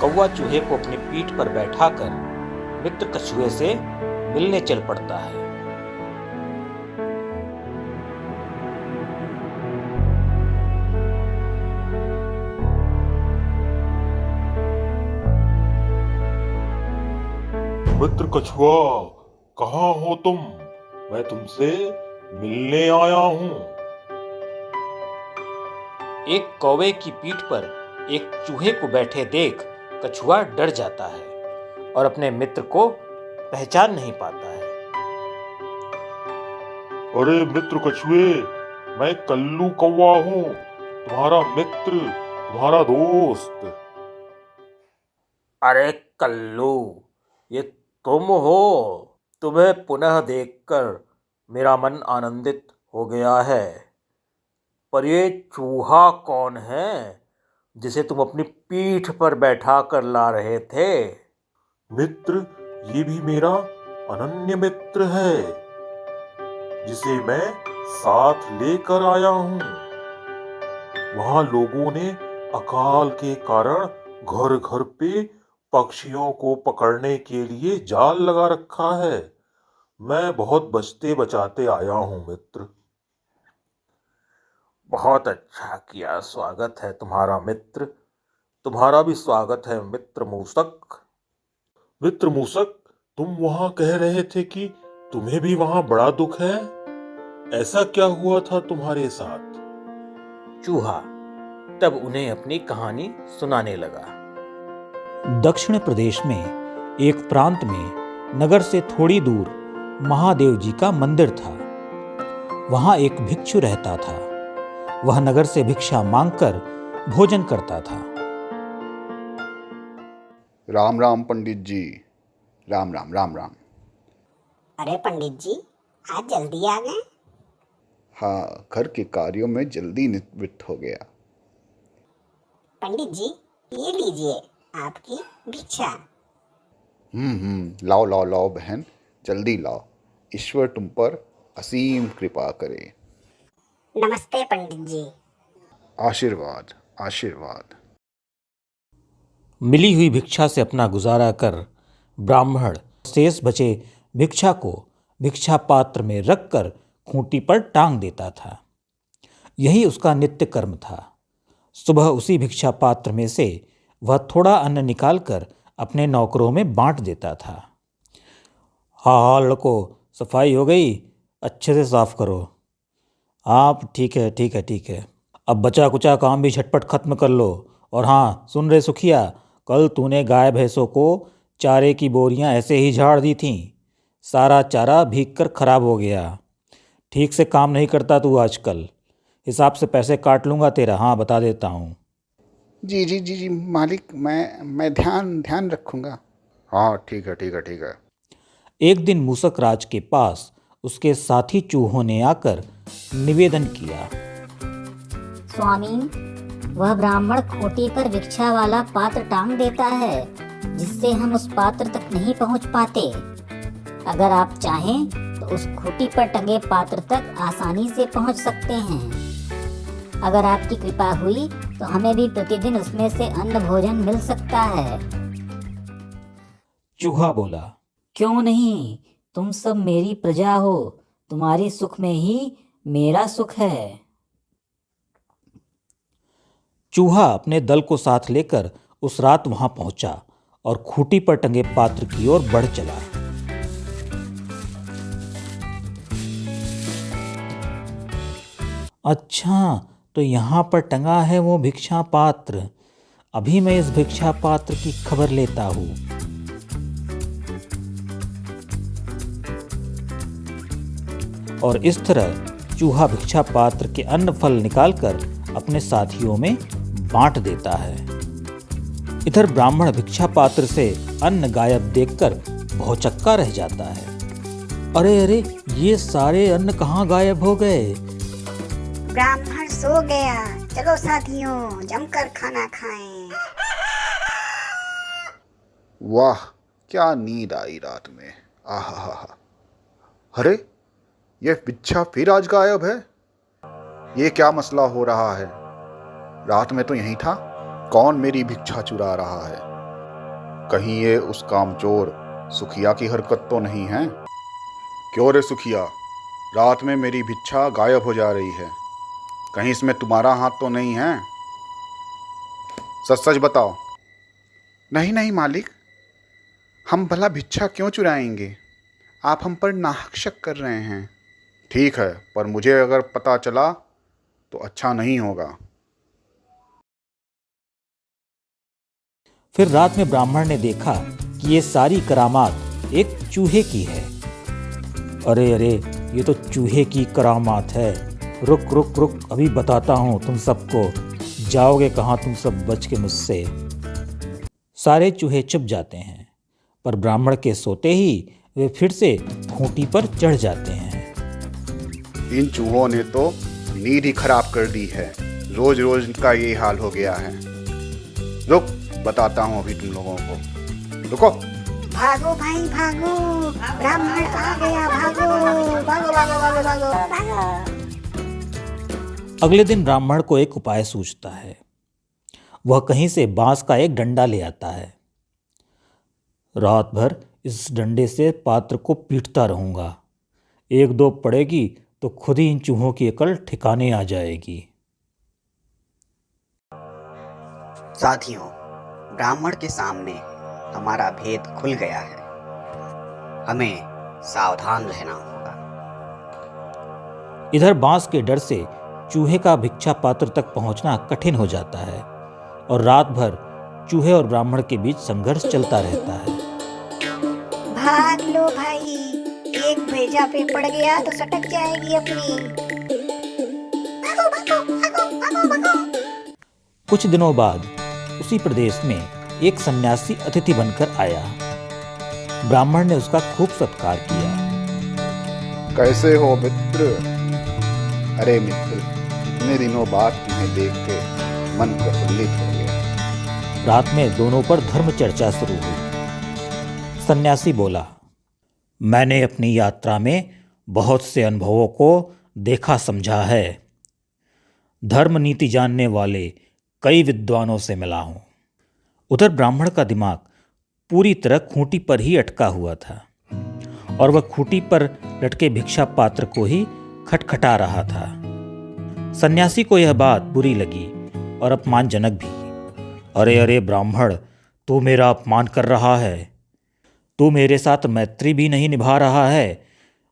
कौवा चूहे को अपनी पीठ पर बैठाकर मित्र कछुए से मिलने चल पड़ता है। मित्र कछुआ, कहाँ हो तुम? मैं तुमसे मिलने आया हूँ। एक कौवे की पीठ पर एक चूहे को बैठे देख कछुआ डर जाता है और अपने मित्र को पहचान नहीं पाता है। अरे मित्र कछुए, मैं कल्लू कौवा हूँ, तुम्हारा मित्र, तुम्हारा दोस्त। अरे कल्लू, ये तुम हो? तुम्हें पुनः देखकर मेरा मन आनंदित हो गया है। पर ये चूहा कौन है जिसे तुम अपनी पीठ पर बैठा कर ला रहे थे? मित्र, ये भी मेरा अनन्य मित्र है, जिसे मैं साथ लेकर आया हूँ। वहां लोगों ने अकाल के कारण घर घर पे पक्षियों को पकड़ने के लिए जाल लगा रखा है। मैं बहुत बचते बचाते आया हूँ मित्र। बहुत अच्छा किया, स्वागत है तुम्हारा मित्र। तुम्हारा भी स्वागत है मित्र मूसक। मित्र मूसक, तुम वहां कह रहे थे कि तुम्हें भी वहां बड़ा दुख है। ऐसा क्या हुआ था तुम्हारे साथ? चूहा तब उन्हें अपनी कहानी सुनाने लगा। दक्षिण प्रदेश में एक प्रांत में नगर से थोड़ी दूर महादेव जी का मंदिर था। वहां एक भिक्षु रहता था। वह नगर से भिक्षा मांगकर भोजन करता था। राम राम पंडित जी, राम राम राम राम। अरे पंडित जी, आज जल्दी आ गए? हाँ, घर के कार्यों में जल्दी निवृत्त हो गया। पंडित जी, ये लीजिए आपकी भिक्षा। लाओ लाओ लाओ बहन, जल्दी लाओ। ईश्वर तुम पर असीम कृपा करे। नमस्ते पंडित जी। आशीर्वाद आशीर्वाद। मिली हुई भिक्षा से अपना गुजारा कर ब्राह्मण शेष बचे भिक्षा को भिक्षा पात्र में रखकर खूंटी पर टांग देता था। यही उसका नित्य कर्म था। सुबह उसी भिक्षा पात्र में से वह थोड़ा अन्न निकालकर अपने नौकरों में बांट देता था। हाँ लड़को, सफाई हो गई? अच्छे से साफ करो। आप ठीक है ठीक है ठीक है। अब बचा कुचा काम भी झटपट खत्म कर लो। और हाँ सुन रहे सुखिया, कल तूने गाय भैंसों को चारे की बोरियां ऐसे ही झाड़ दी थीं। सारा चारा भीग कर खराब हो गया। ठीक से काम नहीं करता तू आजकल। हिसाब से पैसे काट लूँगा तेरा, हाँ बता देता हूँ। जी जी जी जी मालिक, मैं ध्यान ध्यान रखूँगा। हाँ ठीक है ठीक है ठीक है। एक दिन मूसक राज के पास उसके साथी चूहों ने आकर निवेदन किया। स्वामी, वह ब्राह्मण खूंटी पर भिक्षा वाला पात्र टांग देता है, जिससे हम उस पात्र तक नहीं पहुंच पाते। अगर आप चाहें तो उस खूंटी पर टंगे पात्र तक आसानी से पहुंच सकते हैं। अगर आपकी कृपा हुई तो हमें भी प्रतिदिन उसमें से अन्न भोजन मिल सकता है। चूहा बोला, क्यों नहीं, तुम सब मेरी प्रजा हो। तुम्हारी सुख में ही मेरा सुख है। चूहा अपने दल को साथ लेकर उस रात वहां पहुंचा और खूंटी पर टंगे पात्र की ओर बढ़ चला। अच्छा, तो यहाँ पर टंगा है वो भिक्षा पात्र। अभी मैं इस भिक्षा पात्र की खबर लेता हूँ। और इस तरह चूहा भिक्षा पात्र के अन्न फल निकालकर अपने साथियों में बांट देता है। इधर ब्राह्मण भिक्षा पात्र से अन्न गायब देखकर भौचक्का रह जाता है। अरे अरे, ये सारे अन्न कहाँ गायब हो गए? ब्राह्मण सो गया, चलो साथियों जमकर खाना खाएं। वाह, क्या नींद आई रात में। आहा। अरे, यह भिक्षा फिर आज गायब है। ये क्या मसला हो रहा है? रात में तो यहीं था। कौन मेरी भिक्षा चुरा रहा है? कहीं ये उस कामचोर सुखिया की हरकत तो नहीं है? क्यों रे सुखिया, रात में मेरी भिक्षा गायब हो जा रही है। कहीं इसमें तुम्हारा हाथ तो नहीं है? सच सच बताओ। नहीं नहीं मालिक, हम भला भिक्षा क्यों चुराएंगे? आप हम पर नाहक शक कर रहे हैं। ठीक है, पर मुझे अगर पता चला तो अच्छा नहीं होगा। फिर रात में ब्राह्मण ने देखा कि ये सारी करामात एक चूहे की है। अरे अरे, ये तो चूहे की करामात है। रुक रुक रुक, अभी बताता हूँ तुम सबको। जाओगे कहाँ तुम सब बच के मुझसे। सारे चूहे चुप जाते हैं, पर ब्राह्मण के सोते ही वे फिर से खूंटी पर चढ़ जाते हैं। इन चूहों ने तो नींद ही खराब कर दी है। रोज रोज का ये हाल हो गया है। रुक, बताता हूँ अभी तुम लोगों को। रुको। भागो भाई भागो, ब्राह्मण आ गया, भागो भागो भागो भागो भागो भागो। अगले दिन ब्राह्मण को एक उपाय सूझता है। वह कहीं से बांस का एक डंडा ले आता है। रात भर इस डंडे से पात्र को पीटता रहूंगा। एक दो पड़ेगी तो खुद ही इन चूहों की अकल ठिकाने आ जाएगी। साथियों, ब्राह्मण के सामने हमारा भेद खुल गया है। हमें सावधान रहना होगा। इधर बांस के डर से चूहे का भिक्षा पात्र तक पहुंचना कठिन हो जाता है और रात भर चूहे और ब्राह्मण के बीच संघर्ष चलता रहता है। भाग लो भाई, एक भेजा पे पड़ गया तो सटक जाएगी अपनी। भागो भागो भागो भागो भागो। कुछ दिनों बाद उसी प्रदेश में एक सन्यासी अतिथि बनकर आया। ब्राह्मण ने उसका खूब सत्कार किया। कैसे हो मित्र? अरे मित्र, इतने दिनों बाद तुम्हें देख के मन प्रफुल्लित हो गया। रात में दोनों पर धर्म चर्चा शुरू हुई। सन्यासी बोला, मैंने अपनी यात्रा में बहुत से अनुभवों को देखा समझा है। धर्म नीति जानने वाले कई विद्वानों से मिला हूं। उधर ब्राह्मण का दिमाग पूरी तरह खूंटी पर ही अटका हुआ था और वह खूंटी पर लटके भिक्षा पात्र को ही खटखटा रहा था। सन्यासी को यह बात बुरी लगी और अपमानजनक भी। अरे अरे ब्राह्मण, तू मेरा अपमान कर रहा है। तू मेरे साथ मैत्री भी नहीं निभा रहा है,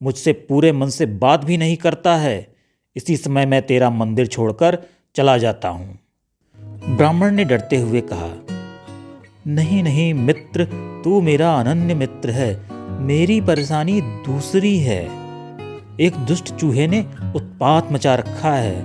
मुझसे पूरे मन से बात भी नहीं करता है। इसी समय मैं तेरा मंदिर छोड़कर चला जाता हूँ। ब्राह्मण ने डरते हुए कहा, नहीं नहीं मित्र, तू मेरा अनन्य मित्र है। मेरी परेशानी दूसरी है। एक दुष्ट चूहे ने उत्पात मचा रखा है।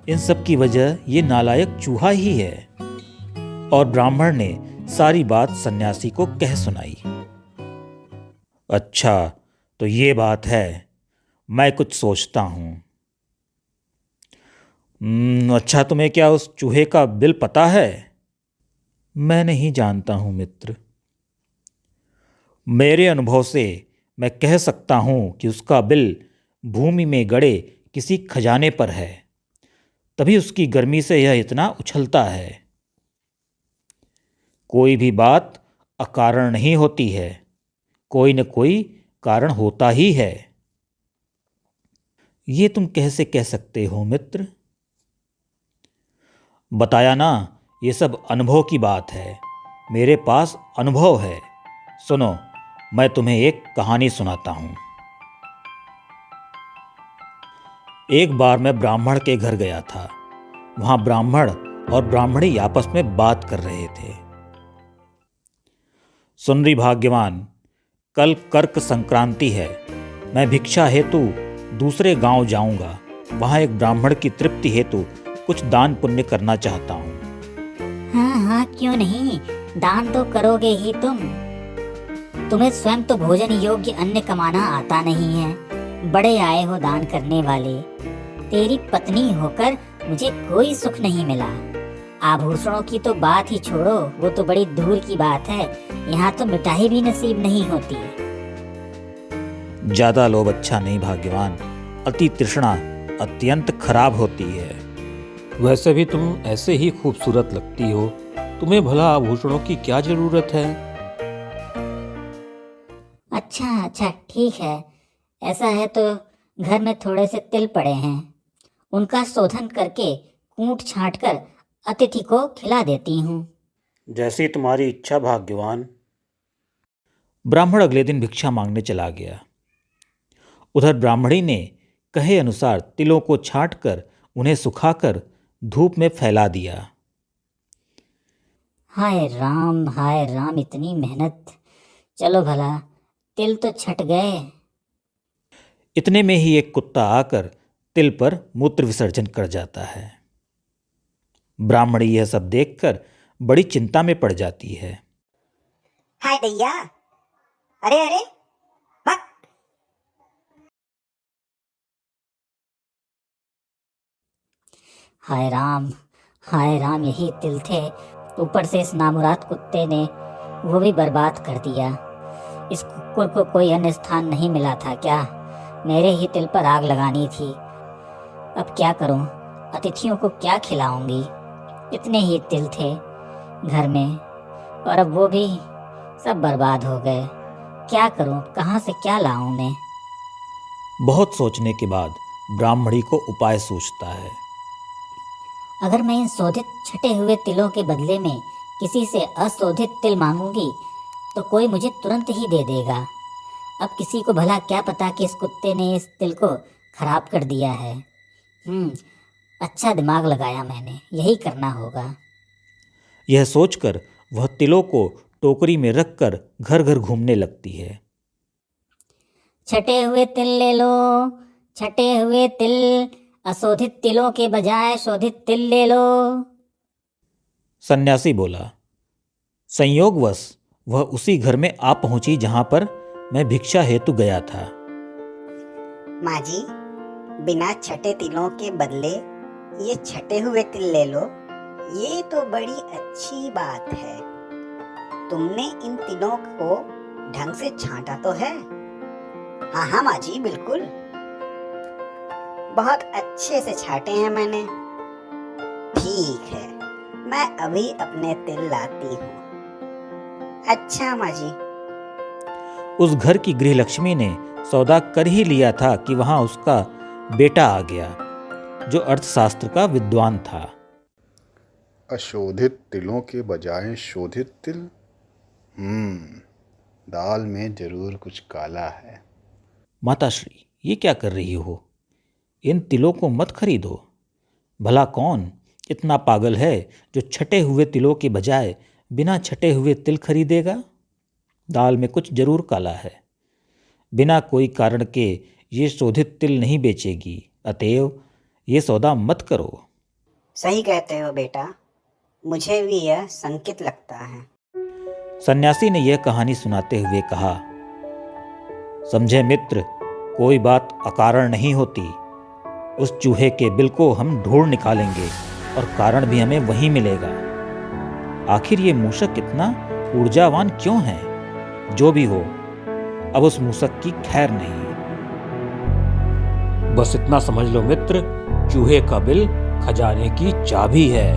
इन सब की वजह ये नालायक चूहा ही है। और ब्राह्मण ने सारी बात सन्यासी को कह सुनाई। अच्छा, तो ये बात है, मैं कुछ सोचता हूँ। अच्छा, तुम्हें क्या उस चूहे का बिल पता है? मैं नहीं जानता हूँ मित्र। मेरे अनुभव से मैं कह सकता हूँ कि उसका बिल भूमि में गड़े किसी खजाने पर है, तभी उसकी गर्मी से यह इतना उछलता है। कोई भी बात अकारण नहीं होती है, कोई न कोई कारण होता ही है। ये तुम कैसे कह सकते हो मित्र? बताया ना, ये सब अनुभव की बात है। मेरे पास अनुभव है। सुनो, मैं तुम्हें एक कहानी सुनाता हूं। एक बार मैं ब्राह्मण के घर गया था। वहां ब्राह्मण और ब्राह्मणी आपस में बात कर रहे थे। सुन रही भाग्यवान, कल कर्क संक्रांति है। मैं भिक्षा हेतु दूसरे गांव जाऊंगा। वहां एक ब्राह्मण की तृप्ति हेतु कुछ दान पुण्य करना चाहता हूं। हाँ हाँ, क्यों नहीं, दान तो करोगे ही तुम। तुम्हें स्वयं तो भोजन योग्य अन्न कमाना आता नहीं है, बड़े आए हो दान करने वाले। तेरी पत्नी होकर मुझे कोई सुख नहीं मिला। आभूषणों की तो बात ही छोड़ो, वो तो बड़ी दूर की बात है। यहाँ तो मिठाई भी नसीब नहीं होती। ज्यादा लोभ अच्छा नहीं भाग्यवान। अति तृष्णा अत्यंत खराब होती है। वैसे भी तुम ऐसे ही खूबसूरत लगती हो, तुम्हें भला आभूषणों की क्या जरूरत है? अच्छा ठीक है। ऐसा है तो घर में थोड़े से तिल पड़े हैं, उनका शोधन करके कूट छांट कर अतिथि को खिला देती हूँ। जैसी तुम्हारी इच्छा भाग्यवान। ब्राह्मण अगले दिन भिक्षा मांगने चला गया। उधर ब्राह्मणी ने कहे अनुसार तिलों को छांटकर उन्हें सुखाकर धूप में फैला दिया। हाय राम, इतनी मेहनत। चलो भला तिल तो छट गए। इतने में ही एक कुत्ता आकर तिल पर मूत्र विसर्जन कर जाता है। ब्राह्मणी यह सब देखकर बड़ी चिंता में पड़ जाती है। हाय दैया, अरे अरे भाग। हाय राम, यही तिल थे। ऊपर से इस नामुराद कुत्ते ने वो भी बर्बाद कर दिया। इस कुकुर को कोई अन्य स्थान नहीं मिला था क्या? मेरे ही तिल पर आग लगानी थी। अब क्या करूं? अतिथियों को क्या खिलाऊंगी? इतने ही तिल थे घर में और अब वो भी सब बर्बाद हो गए। क्या करूं? कहाँ से क्या लाऊं मैं? बहुत सोचने के बाद ब्राह्मणी को उपाय सूझता है। अगर मैं इन शोधित छटे हुए तिलों के बदले में किसी से अशोधित तिल मांगूंगी तो कोई मुझे तुरंत ही दे देगा। अब किसी को भला क्या पता कि इस कुत्ते ने इस तिल को खराब कर दिया है। अच्छा दिमाग लगाया मैंने, यही करना होगा। यह सोचकर वह तिलों को टोकरी में रखकर घर घर घूमने लगती है। छटे हुए तिल ले लो, छटे हुए तिल, अशोधित तिलों के बजाय शोधित तिल ले लो। सन्यासी बोला। संयोगवश वह उसी घर में आ पहुंची जहां पर मैं भिक्षा हेतु गया था। माँ जी, बिना छठे तिलों के बदले ये छटे हुए तिल ले लो, ये तो बड़ी अच्छी बात है। तुमने इन तिलों को ढंग से छांटा तो है? हाँ माँ जी, बिल्कुल, बहुत अच्छे से छाटे हैं मैंने। ठीक है, मैं अभी अपने तिल लाती हूँ। अच्छा माँ जी। उस घर की गृहलक्ष्मी ने सौदा कर ही लिया था कि वहां उसका बेटा आ गया, जो अर्थशास्त्र का विद्वान था। अशोधित तिलों के बजाय शोधित तिल? दाल में जरूर कुछ काला है। माताश्री, ये क्या कर रही हो? इन तिलों को मत खरीदो। भला कौन इतना पागल है जो छटे हुए तिलों के बजाय बिना छटे हुए तिल खरीदेगा? दाल में कुछ जरूर काला है। बिना कोई कारण के ये शोधित तिल नहीं बेचेगी, अतएव ये सौदा मत करो। सही कहते हो बेटा, मुझे भी यह संकित लगता है। सन्यासी ने यह कहानी सुनाते हुए कहा, समझे मित्र, कोई बात अकारण नहीं होती। उस चूहे के बिल को हम ढूंढ निकालेंगे और कारण भी हमें वहीं मिलेगा। आखिर ये मूषक इतना ऊर्जावान क्यों है? जो भी हो, अब उस मूषक की खैर नहीं। बस इतना समझ लो मित्र, चूहे का बिल खजाने की चाबी है।